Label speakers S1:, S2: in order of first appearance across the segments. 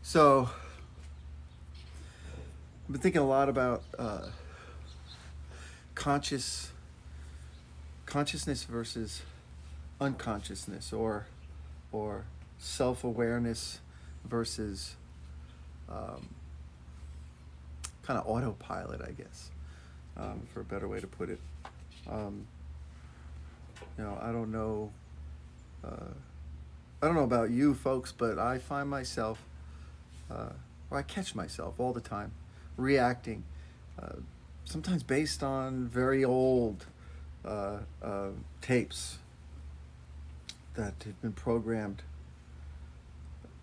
S1: So I've been thinking a lot about consciousness versus unconsciousness, or self-awareness versus kind of autopilot, I guess, for a better way to put it. Um, I don't know. I don't know about you folks, but I find myself, or I catch myself all the time, reacting, uh, sometimes based on very old tapes that have been programmed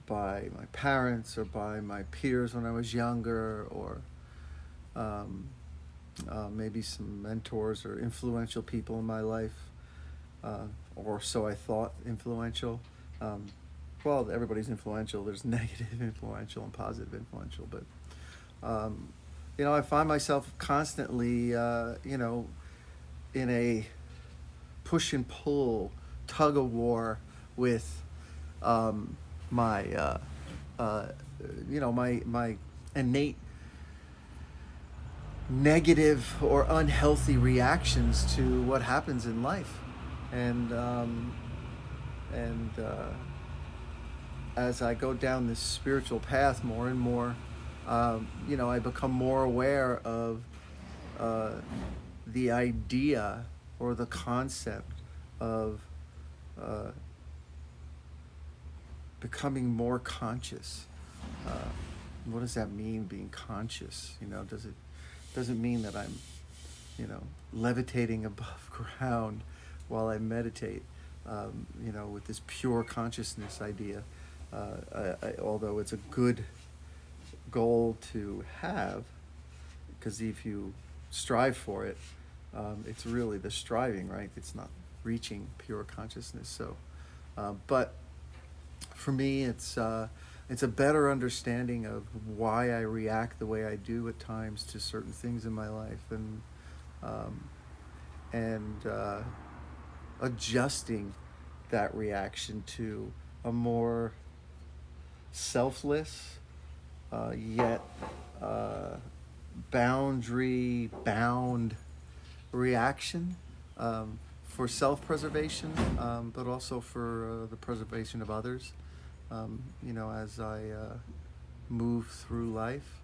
S1: by my parents or by my peers when I was younger, or um, maybe some mentors or influential people in my life, or so I thought influential. Um, well, everybody's influential. There's negative influential and positive influential, but I find myself constantly, in a push and pull, tug of war with my, my innate negative or unhealthy reactions to what happens in life, and as I go down this spiritual path more and more, I become more aware of the idea or the concept of becoming more conscious. What does that mean, being conscious? Doesn't mean that I'm, levitating above ground while I meditate, with this pure consciousness idea. Although it's a good goal to have, because if you strive for it, it's really the striving, right? It's not reaching pure consciousness. So, but for me, it's a better understanding of why I react the way I do at times to certain things in my life, and adjusting that reaction to a more selfless, yet boundary bound reaction, for self-preservation, but also for the preservation of others. As I move through life,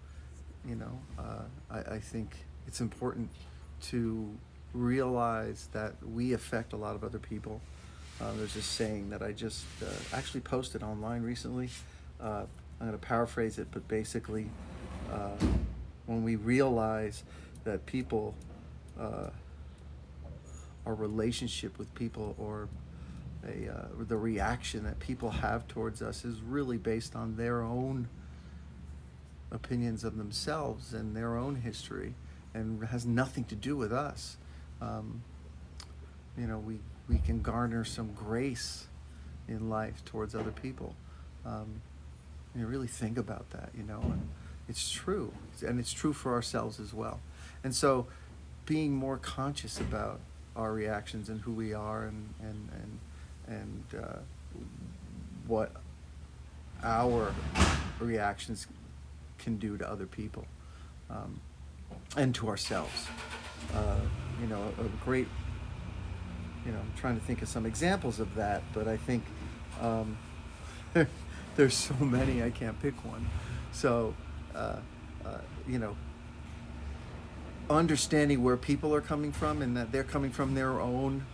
S1: I think it's important to realize that we affect a lot of other people. There's this saying that I just actually posted online recently. I'm going to paraphrase it, but basically, when we realize that people, our relationship with people, or the reaction that people have towards us is really based on their own opinions of themselves and their own history, and has nothing to do with us. We can garner some grace in life towards other people. Really think about that, and it's true, and it's true for ourselves as well. And so, being more conscious about our reactions and who we are, and what our reactions can do to other people, and to ourselves. A great, I'm trying to think of some examples of that, but I think there's so many, I can't pick one. So, understanding where people are coming from, and that they're coming from their own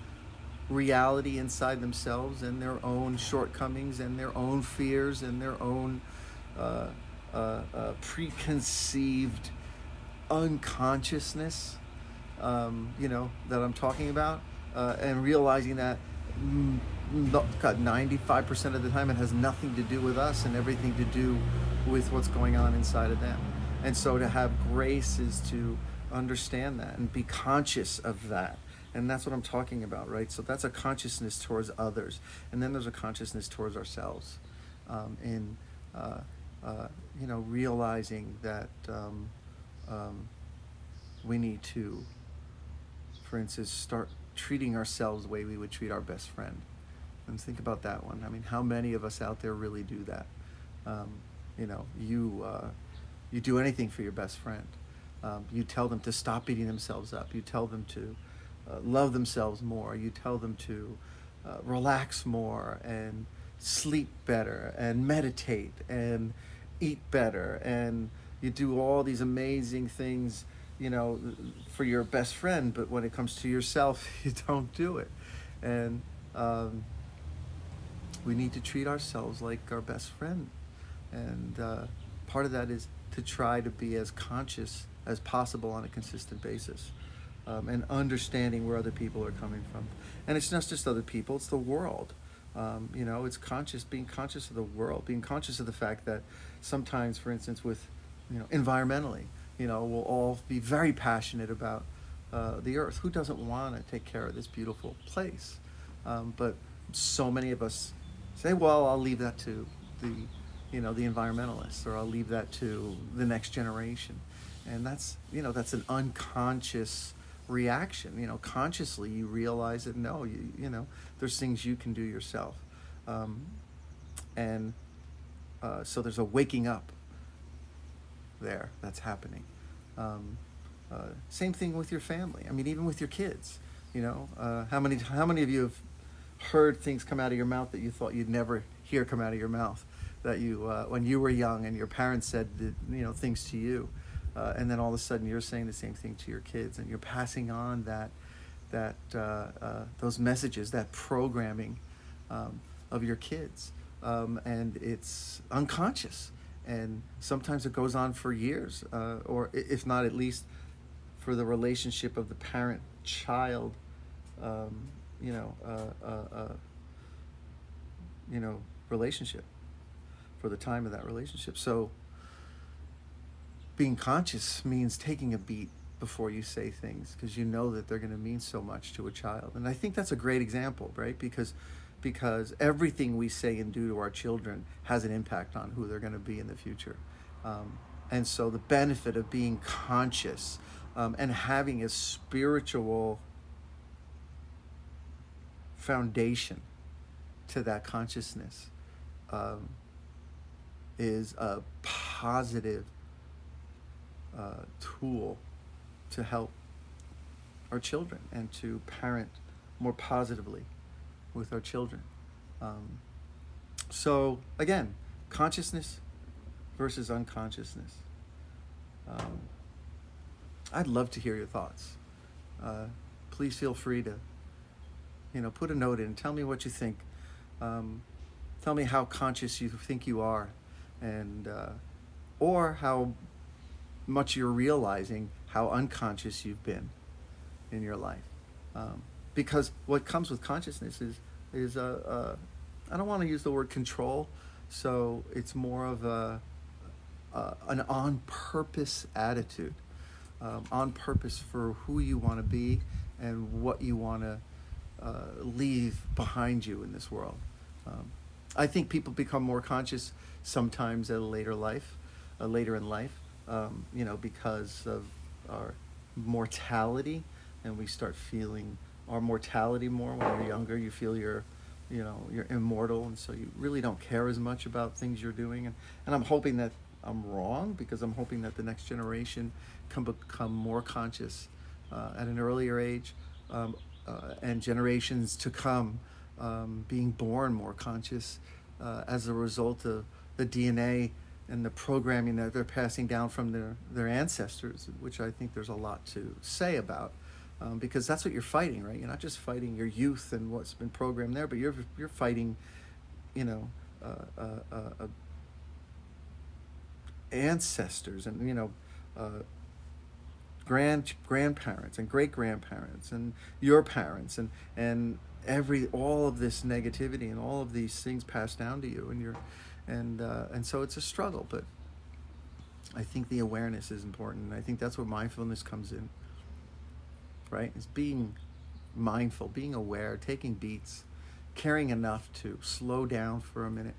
S1: reality inside themselves, and their own shortcomings, and their own fears, and their own preconceived unconsciousness, that I'm talking about, and realizing that 95% of the time it has nothing to do with us and everything to do with what's going on inside of them. And so to have grace is to understand that and be conscious of that. And that's what I'm talking about, right? So that's a consciousness towards others. And then there's a consciousness towards ourselves, in realizing that we need to, for instance, start treating ourselves the way we would treat our best friend. And think about that one. I mean, how many of us out there really do that? You do anything for your best friend. You tell them to stop beating themselves up. You tell them to love themselves more. You tell them to relax more and sleep better and meditate and eat better. And you do all these amazing things, for your best friend. But when it comes to yourself, you don't do it. And we need to treat ourselves like our best friend. And part of that is to try to be as conscious as possible on a consistent basis, and understanding where other people are coming from. And it's not just other people, it's the world. It's being conscious of the world, being conscious of the fact that sometimes, for instance, with, environmentally, we'll all be very passionate about the earth. Who doesn't want to take care of this beautiful place? But so many of us say, well, I'll leave that to the environmentalists, or I'll leave that to the next generation. And that's an unconscious reaction. Consciously you realize that no, there's things you can do yourself. So there's a waking up there that's happening. Same thing with your family. I mean, even with your kids. How many of you have heard things come out of your mouth that you thought you'd never hear come out of your mouth? That you, when you were young and your parents said things to you, and then all of a sudden you're saying the same thing to your kids, and you're passing on those messages, that programming of your kids, and it's unconscious, and sometimes it goes on for years, or if not at least for the relationship of the parent-child, relationship, for the time of that relationship. So being conscious means taking a beat before you say things, because you know that they're going to mean so much to a child. And I think that's a great example, right? Because everything we say and do to our children has an impact on who they're going to be in the future. And so the benefit of being conscious, and having a spiritual foundation to that consciousness, is a positive tool to help our children and to parent more positively with our children. So again, consciousness versus unconsciousness. I'd love to hear your thoughts. Please feel free to put a note in, tell me what you think. Tell me how conscious you think you are, and or how much you're realizing how unconscious you've been in your life. Because what comes with consciousness is I don't want to use the word control, so it's more of an on-purpose attitude, on purpose for who you want to be and what you want to leave behind you in this world. I think people become more conscious sometimes at a later in life, because of our mortality, and we start feeling our mortality more. When you're younger, you feel you're immortal, and so you really don't care as much about things you're doing. And I'm hoping that I'm wrong, because I'm hoping that the next generation can become more conscious at an earlier age, and generations to come being born more conscious as a result of the DNA and the programming that they're passing down from their ancestors, which I think there's a lot to say about, because that's what you're fighting, right? You're not just fighting your youth and what's been programmed there, but you're fighting, ancestors and grandparents and great grandparents and your parents and all of this negativity and all of these things passed down to you, and so it's a struggle. But I think the awareness is important, and I think that's where mindfulness comes in, right? It's being mindful, being aware, taking beats, caring enough to slow down for a minute.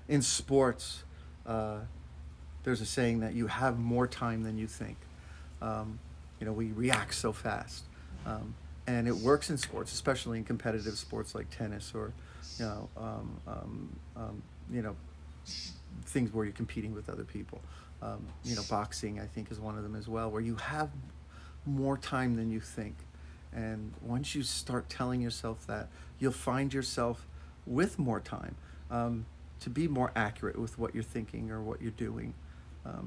S1: In sports, there's a saying that you have more time than you think. We react so fast, and it works in sports, especially in competitive sports like tennis or things where you're competing with other people. Boxing, I think, is one of them as well, where you have more time than you think. And once you start telling yourself that, you'll find yourself with more time to be more accurate with what you're thinking or what you're doing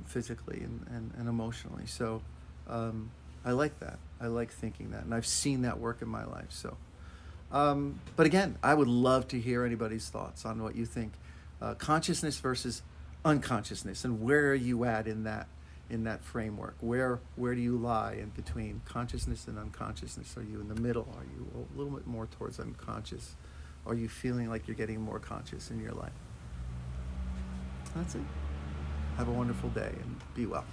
S1: physically and emotionally. So I like that. I like thinking that. And I've seen that work in my life. So, but again, I would love to hear anybody's thoughts on what you think. Consciousness versus unconsciousness, and where are you at in that framework? Where do you lie in between consciousness and unconsciousness? Are you in the middle? Are you a little bit more towards unconscious? Are you feeling like you're getting more conscious in your life? That's it. Have a wonderful day and be well.